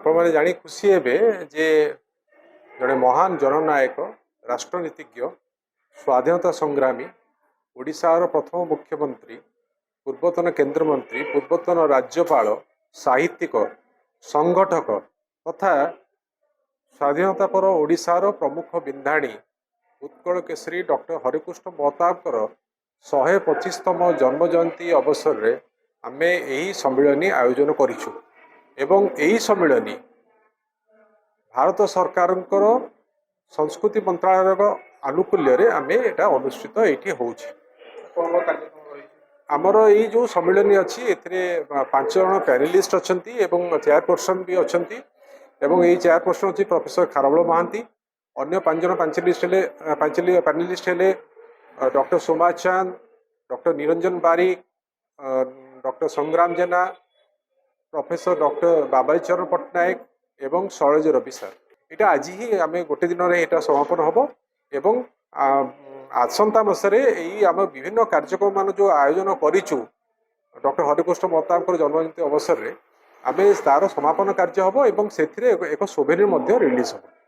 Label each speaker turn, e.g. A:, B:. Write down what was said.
A: आपने जानी खुशी हे जे जड़े महान जननायक राष्ट्रनीतिज्ञ स्वाधीनता संग्रामी ओडिशार प्रथम मुख्यमंत्री पूर्वतन केंद्रमंत्री पूर्वतन राज्यपाल साहित्यिक संगठक तथा स्वाधीनता पर ओडिशार प्रमुख बिंधाणी उत्कल केसरी डॉक्टर हरिकृष्ण महताबकर 125तम जन्म जयंती अवसर में आमे यही सम्मिलनी आयोजन करिछु एवं यही सम्मिलनी भारत सरकार संस्कृति मंत्रालय आनुकूल्य आमे एटा अनुष्ठित ये होउछि। आमर ये जो सम्मिलनी अच्छी एथिरे 5 जन पैनलिस्ट अच्छंती एवं चेयरपर्सन भी अच्छंती एवं यही चेयरपर्सन अच्छी प्रोफेसर खारबल महांती अन्य 5 जन पैनलिस्ट हेले डॉक्टर सोमा चांद डॉक्टर निरंजन बारिक डॉक्टर संग्राम जेना प्रोफेसर डॉक्टर बाबाई चरण पट्टनायक एवं शैलज रवि सर यहाँ आज ही आम गोटे दिन में यहाँ समापन हम एवं आसंता मसरे यही आम विभिन्न कार्यक्रम मान जो आयोजन करूँ डॉक्टर हरिकृष्ण महताब जन्मजयंती अवसर में आम तार समापन कार्य हम एवं से एक सोभेनियर रिलीज हम।